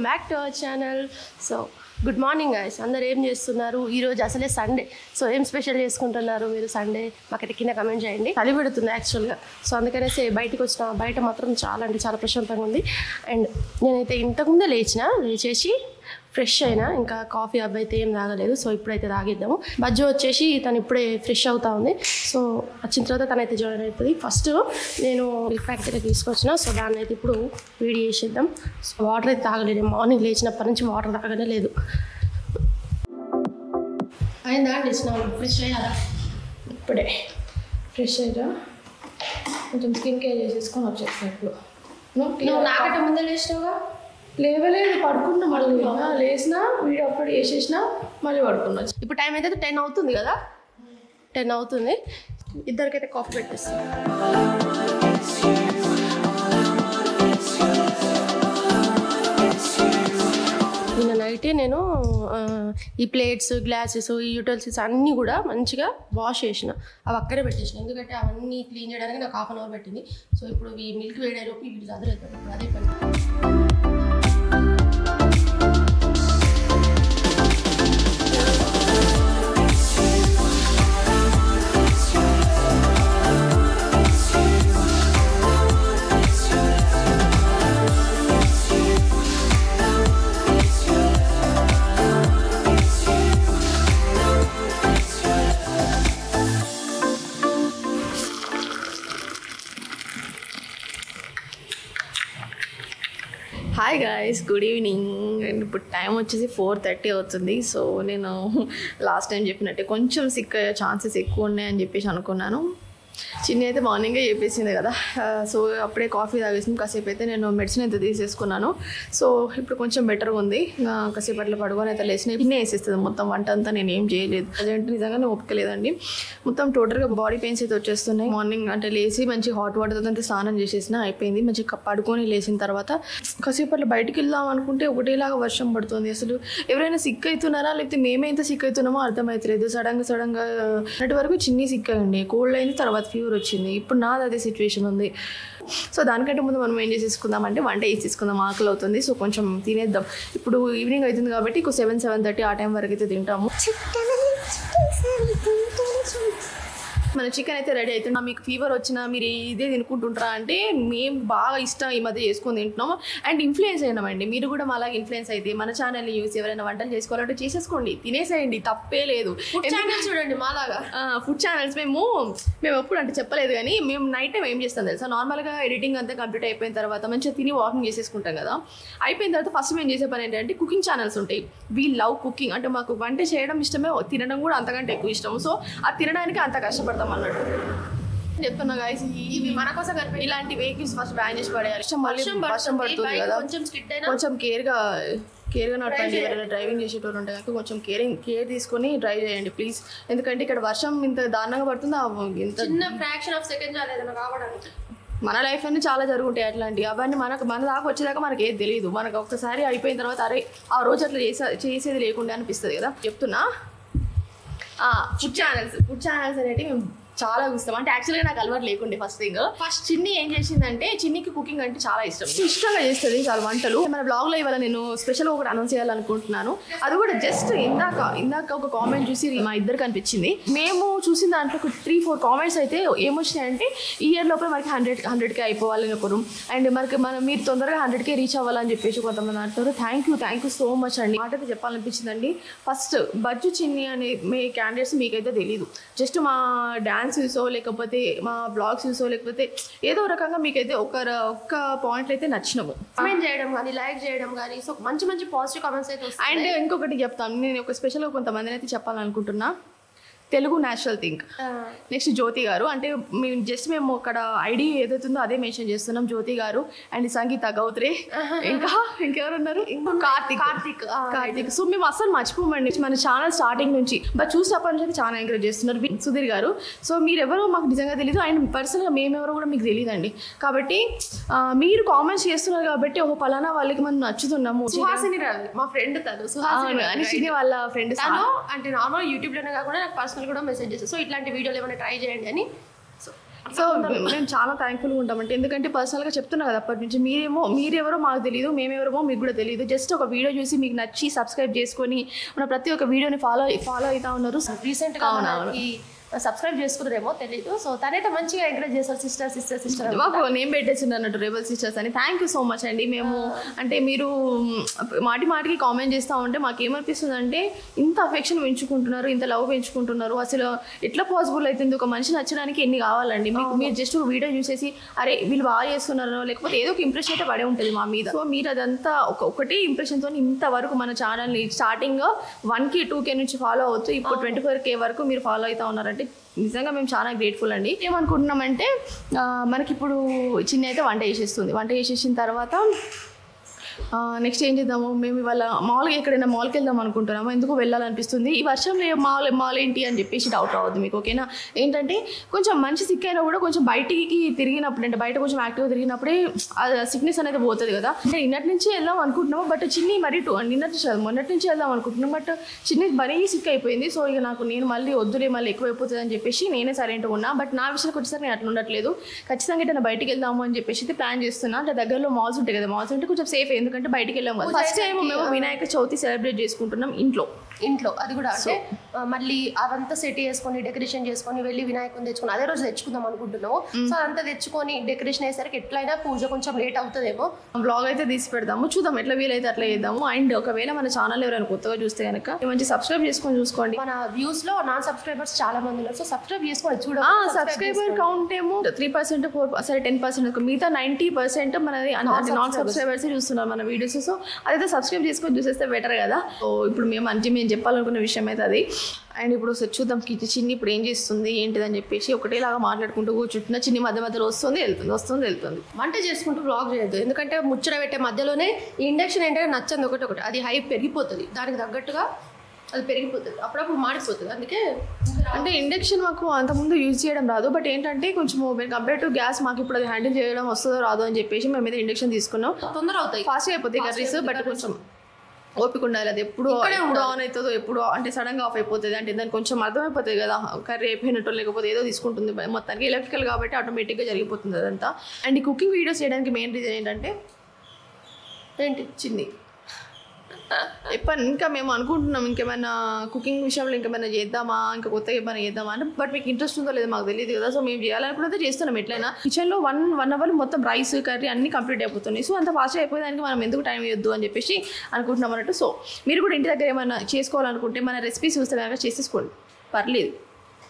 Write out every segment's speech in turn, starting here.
Back to our channel. So good morning guys, అందరు ఏం చేస్తున్నారు? ఈరోజు అసలే సండే, సో ఏం స్పెషల్ చేసుకుంటున్నారు మీరు సండే? మాకైతే కింద కమెంట్ చేయండి. చలి పెడుతుంది యాక్చువల్గా, సో అందుకనేసి బయటకు వచ్చిన. బయట మాత్రం చాలా అంటే చాలా ప్రశాంతంగా ఉంది. అండ్ నేనైతే ఇంతకుముందే లేచేసి ఫ్రెష్ అయినా, ఇంకా కాఫీ అబ్బాయి అయితే ఏం తాగలేదు. సో ఇప్పుడైతే తాగిద్దాము. బజ్జో వచ్చేసి తను ఇప్పుడే ఫ్రెష్ అవుతా ఉంది. సో వచ్చిన తర్వాత తనైతే జాయిన్ అవుతుంది. ఫస్ట్ నేను మిల్క్ ప్యాకెట్ అయితే తీసుకొచ్చిన, సో దాన్ని అయితే ఇప్పుడు వేడి చేసేద్దాం. సో వాటర్ అయితే తాగలేదు, మార్నింగ్ లేచినప్పటి నుంచి వాటర్ తాగనే లేదు. అయిందా అండి స్నానం? ఫ్రెష్ అయ్యారా? ఇప్పుడే ఫ్రెష్ అయ్యా, కొంచెం స్కిన్ కేర్ చేసేసుకొని వచ్చేస్తాను. ఇప్పుడు నువ్వు నాకంటే ముందే లేచినావుగా? లేవలేదు, పడుకున్నా. మళ్ళీ లేచినా వీడియో అప్లోడ్ చేసేసినా మళ్ళీ పడుకున్నా. ఇప్పుడు టైం అయితే 10 అవుతుంది కదా, 10 అవుతుంది. ఇద్దరికైతే కాఫీ పెట్టేస్తాను. నిన్న నైటే నేను ఈ ప్లేట్స్, గ్లాసెస్, ఈ యూటెన్సిల్స్ అన్నీ కూడా మంచిగా వాష్ చేసిన, అవి అక్కడే పెట్టేసిన. ఎందుకంటే అవన్నీ క్లీన్ చేయడానికి నాకు 1/2 అవర్ పట్టింది. సో ఇప్పుడు ఈ మిల్క్ వేడేలోపు వీటి చదువుతుంది. ఇప్పుడు అదే పని. Hi guys, good evening. And ఇప్పుడు టైం వచ్చేసి 4:30 అవుతుంది. సో నేను లాస్ట్ టైం చెప్పినట్టే కొంచెం సిక్ అయ్యే ఛాన్సెస్ ఎక్కువ ఉన్నాయని చెప్పేసి అనుకున్నాను. చిన్న అయితే మార్నింగే చెప్పేసింది కదా, సో అప్పుడే కాఫీ తాగేసింది. కాసేపు అయితే నేను మెడిసిన్ అయితే తీసేసుకున్నాను. సో ఇప్పుడు కొంచెం బెటర్గా ఉంది. కాసేపు అట్లా పడుకొని అయితే లేచిన ఇన్నే వేసేస్తుంది మొత్తం వంట అంతా. నేను ఏం చేయలేదు, అదేంటి నిజంగానే ఒప్పుకోలేదండి. మొత్తం టోటల్గా బాడీ పెయిన్స్ అయితే వచ్చేస్తున్నాయి. మార్నింగ్ అంటే లేచి మంచి హాట్ వాటర్తో అంతా స్నానం చేసేసిన అయిపోయింది. మంచిగా పడుకొని లేచిన తర్వాత కాసేపు అట్లా బయటకు వెళ్దాం అనుకుంటే ఒకటేలాగా వర్షం పడుతుంది. అసలు ఎవరైనా సిక్ అవుతున్నారా లేకపోతే మేమే ఇంత సిక్ అవుతున్నామో అర్థమవుతలేదు. సడన్గా అన్నటి వరకు చిన్ని సిక్ అయ్యండి, కోల్డ్ అయింది, తర్వాత ఫీవర్ వచ్చింది. ఇప్పుడు నాది అదే సిచ్యువేషన్ ఉంది. సో దానికంటే ముందు మనం ఏం చేసేసుకుందాం అంటే వంట వేసేసుకుందాం. ఆకలి అవుతుంది, సో కొంచెం తినేద్దాం. ఇప్పుడు ఈవినింగ్ అవుతుంది కాబట్టి 7-7:30 ఆ టైం వరకు అయితే తింటాము. మన చికెన్ అయితే రెడీ అవుతుంది. మీకు ఫీవర్ వచ్చినా మీరు ఇదే తినుకుంటుంటారా అంటే మేము బాగా ఇష్టం ఈ మధ్య చేసుకొని తింటున్నాము. అండ్ ఇన్ఫ్లుయెన్స్ అయినామండి. మీరు కూడా అలాగే ఇన్ఫ్లుయెన్స్ అయితే మన ఛానల్ని యూస్ ఎవరైనా వంటలు చేసుకోవాలంటే చేసేసుకోండి, తినేసేయండి, తప్పే లేదు. చూడండి మాలాగా ఫుడ్ ఛానల్స్ మేము ఎప్పుడు అంటే చెప్పలేదు, కానీ మేము నైట్ టైం ఏం చేస్తాం తెలుసా, నార్మల్గా ఎడిటింగ్ అంతా కంప్లీట్ అయిపోయిన తర్వాత మంచిగా తిని వాకింగ్ చేసేసుకుంటాం కదా. అయిపోయిన తర్వాత ఫస్ట్ మేము చేసే పని ఏంటంటే కుకింగ్ ఛానల్స్ ఉంటాయి. వీ లవ్ కుకింగ్, అంటే మాకు వంట చేయడం ఇష్టమే, తినడం కూడా అంతకంటే ఎక్కువ ఇష్టం. సో ఆ తినడానికి అంత కష్టపడతాం అన్నట్టు చెప్తున్నా గాయస్. ఇవి మన కోసం ఇలాంటి వెహికల్స్ ఫస్ట్ బ్యాన్ చేసి పడేయాలి. వర్షం పడుతుంది కదా, కొంచెం కేర్గా నడపండి. ఎవరైనా డ్రైవింగ్ చేసేటోళ్ళు ఉంటే కనుక కొంచెం కేర్ తీసుకొని డ్రైవ్ చేయండి ప్లీజ్. ఎందుకంటే ఇక్కడ వర్షం ఇంత దారుణంగా పడుతుంది. ఇంత చిన్న ఫ్రాక్షన్ ఆఫ్ సెకండ్ కావడానికి మన లైఫ్ అన్నీ చాలా జరుగుంటాయి అట్లాంటివి. అవన్నీ మన దాకా వచ్చేదాకా మనకి ఏది తెలియదు. మనకు ఒక్కసారి అయిపోయిన తర్వాత అరే ఆ రోజు అట్లా చేసేది లేకుండా అనిపిస్తుంది కదా. చెప్తున్నా ఫుడ్ ఛానల్స్ అనేవి మేము చాలా ఇష్టం. అంటే యాక్చువల్గా నాకు అలవాటు లేకుండే. ఫస్ట్ చిన్ని ఏం చేసిందంటే, చిన్నికి కుకింగ్ అంటే చాలా ఇష్టంగా చేస్తుంది చాలా వంటలు. మన బ్లాగ్లో ఇవాళ నేను స్పెషల్గా ఒకటి అనౌన్స్ చేయాలనుకుంటున్నాను. అది కూడా జస్ట్ ఇందాక ఒక కామెంట్ చూసి మా ఇద్దరికి అనిపించింది. మేము చూసిన దాంట్లో ఒక 3-4 కామెంట్స్ అయితే ఏమొచ్చినాయంటే, ఈ ఇయర్ లోపల మనకి 100K అయిపోవాలని ఒకరు, అండ్ మీరు తొందరగా 100K రీచ్ అవ్వాలని చెప్పేసి కొంతమంది అంటారు. థ్యాంక్ యూ సో మచ్ అండి. మాట అయితే చెప్పాలనిపించిందండి. ఫస్ట్ బజ్జు చిన్ని అనే మీ క్యాండిడేట్స్ మీకైతే తెలీదు. జస్ట్ మా డాన్స్ యూసో లేకపోతే మా బ్లాగ్స్ యూసో లేకపోతే ఏదో రకంగా మీకైతే ఒక్క పాయింట్లు అయితే నచ్చినాము. కామెంట్ చేయడం కానీ, లైక్ చేయడం కానీ, సో మంచి పాజిటివ్ కామెంట్స్ అయితే వస్తాయి. అండ్ ఇంకొకటి చెప్తాను, నేను ఒక స్పెషల్గా కొంతమందిని అయితే చెప్పాలనుకుంటున్నా. తెలుగు నేచురల్ థింక్, నెక్స్ట్ జ్యోతి గారు. అంటే మేము అక్కడ ఐడి ఏదైతుందో అదే మెన్షన్ చేస్తున్నాం. జ్యోతి గారు అండ్ సంగీత గౌత్రే, ఇంకెవరున్నారు, కార్తిక్. సో మేము అసలు మర్చిపోమండి మన ఛానల్ స్టార్టింగ్ నుంచి. బట్ చూసినప్పటి నుంచి చాలా ఎంకరేజ్ చేస్తున్నారు సుధీర్ గారు. సో మీరెవరో మాకు నిజంగా తెలీదు, అండ్ పర్సనల్గా మేమెవరో కూడా మీకు తెలియదండి. కాబట్టి మీరు కామెంట్స్ చేస్తున్నారు కాబట్టి ఒక పలానా వాళ్ళకి మనం నచ్చుతున్నాము. సుహాసిని మా ఫ్రెండ్, తను సుహాసిని వాళ్ళ ఫ్రెండ్. అంటే నార్మల్ యూట్యూబ్లోనే కాకుండా నాకు పర్సనల్ కూడా మెసేజ్ చేస్తాను. సో ఇట్లాంటి వీడియోలు ఏమైనా ట్రై చేయండి అని. సో సో మేము చాలా థ్యాంక్ఫుల్గా ఉంటామంటే, ఎందుకంటే పర్సనల్గా చెప్తున్నా కదా అప్పటి నుంచి, మీరెవరో మాకు తెలియదు, మేమెవరో మీకు కూడా తెలియదు. జస్ట్ ఒక వీడియో చూసి మీకు నచ్చి సబ్స్క్రైబ్ చేసుకొని మన ప్రతి ఒక్క వీడియోని ఫాలో అవుతా ఉన్నారు. రీసెంట్గా సబ్స్క్రైబ్ చేసుకున్నారేమో తెలీదు. సో తనైతే మంచిగా ఎంకరేజ్ చేస్తారు, సిస్టర్ మాకు నేమ్ పెట్టేసింది అన్నట్టు రెబల్ సిస్టర్స్ అని. థ్యాంక్ యూ సో మచ్ అండి. మేము అంటే మీరు మాటికి కామెంట్ చేస్తూ ఉంటే మాకు ఏమనిపిస్తుంది అంటే, ఇంత అఫెక్షన్ పెంచుకుంటున్నారు, ఇంత లవ్ పెంచుకుంటున్నారు, అసలు ఎట్లా పాసిబుల్ అవుతుంది? ఒక మనిషి నచ్చడానికి ఎన్ని కావాలండి మీకు? మీరు జస్ట్ ఒక వీడియో చూసేసి అరే వీళ్ళు బాగా చేస్తున్నారో, లేకపోతే ఏదో ఒక ఇంప్రెషన్ అయితే పడే ఉంటుంది మా మీద. సో మీరు అదంతా ఒకటి ఇంప్రెషన్తో ఇంతవరకు మన ఛానల్ని స్టార్టింగ్ 1K 2K నుంచి ఫాలో అవుతూ ఇప్పుడు 24K వరకు మీరు ఫాలో అవుతా ఉన్నారంటే నిజంగా మేము చాలా గ్రేట్ఫుల్ అండి. ఏమనుకుంటున్నామంటే, మనకి ఇప్పుడు చిన్న అయితే వంట చేసేసిన తర్వాత నెక్స్ట్ ఏం చేద్దాము, మేము ఇవాళ మాల్కి ఎక్కడైనా మాల్కి వెళ్దాం అనుకుంటున్నాము. ఎందుకు వెళ్ళాలనిపిస్తుంది ఈ వర్షంలో, మాల్ ఏంటి అని చెప్పేసి డౌట్ రావద్దు మీకు, ఓకేనా? ఏంటంటే కొంచెం మంచి సిక్ అయినా కూడా కొంచెం బయటికి తిరిగినప్పుడు, అంటే బయట కొంచెం యాక్టివ్గా తిరిగినప్పుడే సిక్నెస్ అనేది పోతుంది కదా. అంటే నిన్నటి నుంచి వెళ్దాం అనుకుంటున్నాము, బట్ చిన్ని మరీ మొన్నటి నుంచి వెళ్దాం అనుకుంటున్నాం, బట్ చిన్ని మరీ సిక్ అయిపోయింది. సో ఇక నేను మళ్ళీ వద్దులే, మళ్ళీ ఎక్కువైపోతుంది అని చెప్పేసి నేనే సైలెంట్గా ఉన్నా. బట్ నా విషయానికి వచ్చేసరికి నేను అట్లా ఉండట్లేదు. ఖచ్చితంగా ఎట్లా బయటికి వెళ్దాము అని చెప్పేసి అయితే ప్లాన్ చేస్తున్నా. అంటే దగ్గరలో మాల్స్ ఉంటాయి కదా, మాల్స్ ఉంటే కొంచెం సేఫ్, ఎందుకంటే బయటికి వెళ్ళాం కదా. ఫస్ట్ టైం మేము వినాయక చవితి సెలబ్రేట్ చేసుకుంటున్నాం ఇంట్లో. అది కూడా అంటే మళ్ళీ అదంతా సెట్ చేసుకొని డెకరేషన్ చేసుకొని వెళ్ళి వినాయకుని తెచ్చుకొని అదే రోజు తెచ్చుకుందాం అనుకుంటున్నాము. సో అదంతా తెచ్చుకొని డెకరేషన్ అయ్యేసరికి ఎట్లయినా పూజ కొంచెం లేట్ అవుతుందేమో. బ్లాగ్ అయితే తీసి పెడదాము, చూద్దాం ఎట్లా వీలైతే అట్లా చేద్దాము. అండ్ ఒకవేళ మన ఛానల్ ఎవరైనా కొత్తగా చూస్తే కనుక మంచి సబ్స్క్రైబ్ చేసుకొని చూసుకోండి. మన వ్యూస్ లో నాన్ సబ్స్క్రైబర్స్ చాలా మంది ఉన్నారు, సో సబ్స్క్రైబ్ చేసుకోండి. చూడండి సబ్స్క్రైబర్ కౌంట్ ఏమో 3%, 4%, 10%, మిగతా 90% మనది నాన్ సబ్స్క్రైబర్స్ చూస్తున్నారు మన వీడియోస్. సో అదైతే సబ్స్క్రైబ్ చేసుకొని చూసేస్తే బెటర్ కదా. సో ఇప్పుడు మేము చెప్పాలనుకున్న విషయం అయితే అది. అండ్ ఇప్పుడు చూద్దాం చిన్ని ఇప్పుడు ఏం చేస్తుంది ఏంటిదని చెప్పేసి ఒకటేలాగా మాట్లాడుకుంటూ కూర్చుంటున్నా. చిన్ని మధ్య మధ్యలో వస్తుంది వెళ్తుంది. వంట చేసుకుంటూ వ్లాగ్ చేయొద్దు, ఎందుకంటే ముచ్చట పెట్టే మధ్యలోనే ఈ ఇండక్షన్ ఏంటంటే నచ్చంది ఒకటి అది హై పెరిగిపోతుంది, దానికి తగ్గట్టుగా అది పెరిగిపోతుంది, అప్పుడప్పుడు మాడిపోతుంది. అందుకే అంటే ఇండక్షన్ మాకు అంతకుముందు యూజ్ చేయడం రాదు, బట్ ఏంటంటే కొంచెం కంపేర్ టు గ్యాస్ మాకు ఇప్పుడు అది హ్యాండిల్ చేయడం వస్తుందో రాదో అని చెప్పేసి మేము అయితే ఇండక్షన్ తీసుకున్నాం. తొందర అవుతాయి, ఫాస్ట్గా అయిపోతాయి కర్రీస్, బట్ కొంచెం ఓపిక ఉండాలి. అది ఎప్పుడు ఆన్ అవుతుందో, ఎప్పుడు అంటే సడన్గా ఆఫ్ అయిపోతుంది, అంటే దానికి కొంచెం అర్థమైపోతుంది కదా కర్రీ అయిపోయినట్టు, లేకపోతే ఏదో తీసుకుంటుంది. మొత్తానికి ఎలక్ట్రికల్ కాబట్టి ఆటోమేటిక్గా జరిగిపోతుంది అదంతా. అండ్ ఈ కుకింగ్ వీడియోస్ చేయడానికి మెయిన్ రీజన్ ఏంటంటే చిన్ని ఇంకా మేము అనుకుంటున్నాం ఇంకేమైనా కుకింగ్ విషయంలో ఇంకేమైనా చేద్దామా, ఇంకా కొత్తగా ఏమైనా చేద్దామా అని. బట్ మీకు ఇంట్రెస్ట్ ఉందో లేదో మాకు తెలియదు కదా. సో మేము చేయాలనుకున్నదే చేస్తున్నాం. ఎట్లయినా కిచెన్లో 1 అవర్ మొత్తం రైస్ కర్రీ అన్నీ కంప్లీట్ అయిపోతున్నాయి. సో అంత ఫాస్ట్గా అయిపోయేదానికి మనం ఎందుకు టైం ఇవ్వద్దు అని చెప్పేసి అనుకుంటున్నాం అన్నట్టు. సో మీరు కూడా ఇంటి దగ్గర ఏమైనా చేసుకోవాలనుకుంటే మన రెసిపీస్ చూస్తే కనుక చేసేసుకోండి, పర్లేదు,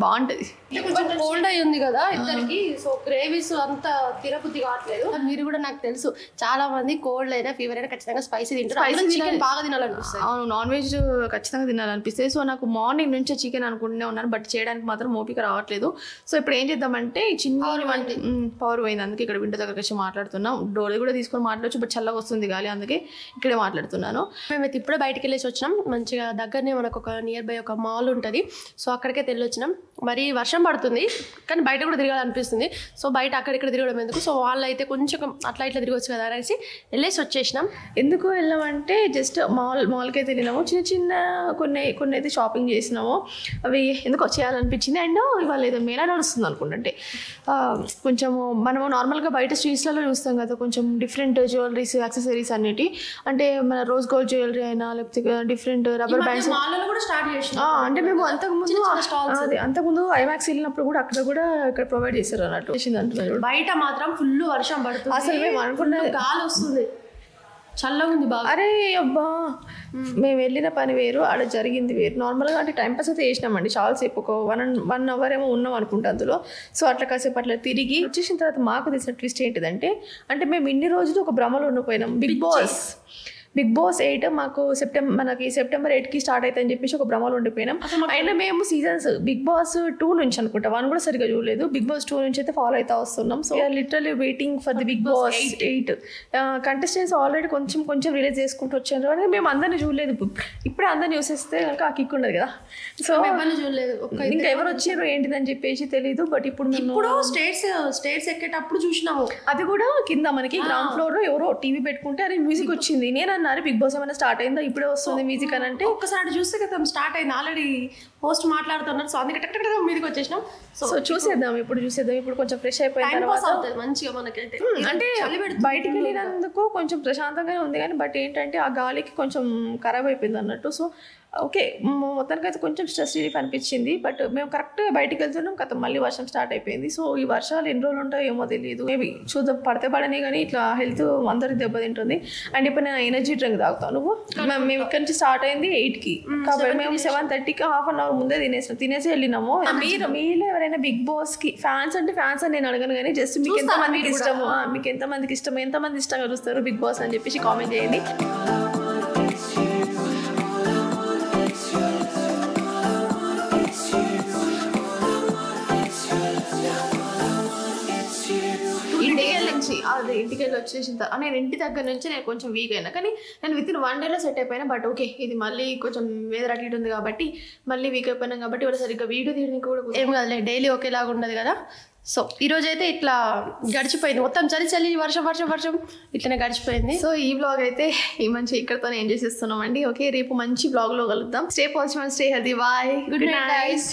బాగుంటుంది. కొంచెం కోల్డ్ అయి ఉంది కదా ఇద్దరికి, సో గ్రేవీస్ అంత తినబుద్ధి కావట్లేదు. మీరు కూడా నాకు తెలుసు చాలా మంది కోల్డ్ అయినా ఫీవర్ అయినా ఖచ్చితంగా స్పైసీ తింటారు, చికెన్ బాగా తినాలనిపిస్తుంది. అవును, నాన్ వెజ్ ఖచ్చితంగా తినాలనిపిస్తుంది. సో నాకు మార్నింగ్ నుంచే చికెన్ అనుకుంటూనే ఉన్నాను, బట్ చేయడానికి మాత్రం ఓపిక రావట్లేదు. సో ఇప్పుడు ఏం చేద్దామంటే చిన్న పవర్ పోయింది, అందుకే ఇక్కడ విండో దగ్గరకు వచ్చి మాట్లాడుతున్నాం. డోర్ కూడా తీసుకొని మాట్లాడచ్చు, బట్ చల్లగా వస్తుంది గాలి, అందుకే ఇక్కడే మాట్లాడుతున్నాను. మేమైతే ఇప్పుడే బయటకు వెళ్ళేసి వచ్చినాం. మంచిగా దగ్గరనే మనకు ఒక నియర్ బై ఒక మాల్ ఉంటుంది, సో అక్కడికే వెళ్ళొచ్చినాం. మరి వర్షం పడుతుంది కానీ బయట కూడా తిరగాలనిపిస్తుంది. సో బయట అక్కడిక్కడ తిరగడం ఎందుకు, సో వాళ్ళు అయితే కొంచెం అట్లా ఇట్లా తిరగవచ్చు కదా అనేసి వెళ్ళేసి వచ్చేసినాం. ఎందుకు వెళ్ళామంటే జస్ట్ మాల్కి అయితే వెళ్ళినాము, చిన్న కొన్ని అయితే షాపింగ్ చేసినాము. అవి ఎందుకు వచ్చేయాలనిపించింది. అండ్ ఇవాళ ఏదో మేళా నడుస్తుంది అనుకుంటే, కొంచెము మనము నార్మల్గా బయట స్ట్రీట్స్లలో చూస్తాం కదా కొంచెం డిఫరెంట్ జ్యువెలరీస్, యాక్సెసరీస్ అన్నిటి, అంటే మన రోజ్ గోల్డ్ జ్యువెలరీ అయినా లేకపోతే డిఫరెంట్ రబ్బర్ బ్యాండ్స్ అంటే మేము అంతకుముందు ఐమాక్స్ వెళ్ళినప్పుడు కూడా అక్కడ కూడా ఇక్కడ ప్రొవైడ్ చేశారు అన్నట్టు. బయట మాత్రం ఫుల్ వర్షం పడుతుంది, అసలు మేము అనుకున్న గాలి వస్తుంది, చల్లగా ఉంది బాగా. అరే అబ్బా, మేము వెళ్ళిన పని వేరు, ఆడ జరిగింది వేరు. నార్మల్గా అంటే టైం పాస్ అయితే చేసినామండి చాలాసేపు, ఒక 1 అవర్ ఏమో ఉన్నాం అనుకుంటా అందులో. సో అట్లా కాసేపు అట్లా తిరిగి వచ్చేసిన తర్వాత మాకు తెలిసిన ట్విస్ట్ ఏంటిదంటే, అంటే మేము ఇన్ని రోజులు ఒక భ్రమలో ఉండిపోయినాం. బిగ్ బాస్ 8 మాకు సెప్టెంబర్ 8కి స్టార్ట్ అవుతుందని చెప్పేసి ఒక భ్రమలో ఉండిపోయినాం. అయినా మేము సీజన్స్ Big Boss 2 నుంచి అనుకుంటా, 1 కూడా సరిగ్గా చూడలేదు. Big Boss 2 నుంచి అయితే ఫాలో అవుతా వస్తున్నాం. So literally waiting for the Big Boss 8. Contestants already కొంచెం రిలీజ్ చేసుకుంటూ వచ్చారు, కానీ మేము అందరినీ చూడలేదు. ఇప్పుడే అందరినీ చూసేస్తే కనుక ఆ కిక్ ఉండదు కదా. సో చూడలేదు, ఇంకా ఎవరు వచ్చారు ఏంటిదని చెప్పేసి తెలీదు. బట్ ఇప్పుడు స్టేట్స్ ఎక్కేటప్పుడు చూసినాము, అది కూడా కింద మనకి గ్రౌండ్ ఫ్లోర్ లో ఎవరో టీవీ పెట్టుకుంటే అది మ్యూజిక్ వచ్చింది. నేనన్నా అన్నారు బిగ్ బాస్ ఏమైనా స్టార్ట్ అయిందా ఇప్పుడే వస్తుంది మ్యూజిక్ అని అంటే ఒక్కసారి చూస్తే కదా స్టార్ట్ అయింది ఆల్రెడీ పోస్ట్ మాట్లాడుతున్నారు సో అందుకే టక్ మీదకి వచ్చేసినాం సో చూసేద్దాం ఇప్పుడు కొంచెం ఫ్రెష్ అయిపోయిన తర్వాత మంచిగా మనకైతే అంటే బయటికి వెళ్ళినందుకు కొంచెం ప్రశాంతంగానే ఉంది కానీ బట్ ఏంటంటే ఆ గాలికి కొంచెం ఖరాబ్ అయిపోయింది అన్నట్టు సో ఓకే మొత్తానికి అయితే కొంచెం స్ట్రెస్ రిలీఫ్ అనిపించింది బట్ మేము కరెక్ట్గా బయటికి వెళ్తున్నాం కదా మళ్ళీ వర్షం స్టార్ట్ అయిపోయింది సో ఈ వర్షాలు ఎన్ని రోజులు ఉంటాయో ఏమో తెలియదు మేబీ చూద్దాం పడితే పడని కానీ ఇట్లా హెల్త్ అందరికి దెబ్బతింటుంది అండ్ ఇప్పుడు నేను ఎనర్జీ డ్రింక్ తాగుతాను నువ్వు మేము ఇక్కడ నుంచి స్టార్ట్ అయింది 8కి కాబట్టి మేము 7:30కి హాఫ్ అన్ అవర్ ముందే తినేసి వెళ్ళినాము మీలో ఎవరైనా బిగ్ బాస్ కి ఫ్యాన్స్ అంటే ఫ్యాన్స్ అని నేను అడగను కానీ జస్ట్ మీకు ఎంతమందికి ఇష్టము మీకు ఎంతమందికి ఇష్టం ఎంతమంది ఇష్టంగా చూస్తారు బిగ్ బాస్ అని చెప్పేసి కామెంట్ చేయండి ఇంటికి వెళ్ళి వచ్చేసిన నేను ఇంటి దగ్గర నుంచి నేను కొంచెం వీక్ అయినా కానీ నేను వితిన్ 1 డేలో సెట్ అయిపోయినా బట్ ఓకే ఇది మళ్ళీ కొంచెం వెదర్ అటు ఇటు ఉంది కాబట్టి మళ్ళీ వీక్ అయిపోయినాం కాబట్టి వాళ్ళు సరిగ్గా వీడియో తీయడానికి కూడా ఏం కాదులే డైలీ ఒకేలాగా ఉండదు కదా సో ఈరోజు అయితే ఇట్లా గడిచిపోయింది మొత్తం చలి వర్షం ఇట్లనే గడిచిపోయింది సో ఈ బ్లాగ్ అయితే ఈ మంచి ఇక్కడతో ఏం చేసేస్తున్నాం అండి ఓకే రేపు మంచి బ్లాగ్లో కలుద్దాం stay positive and stay healthy bye good night.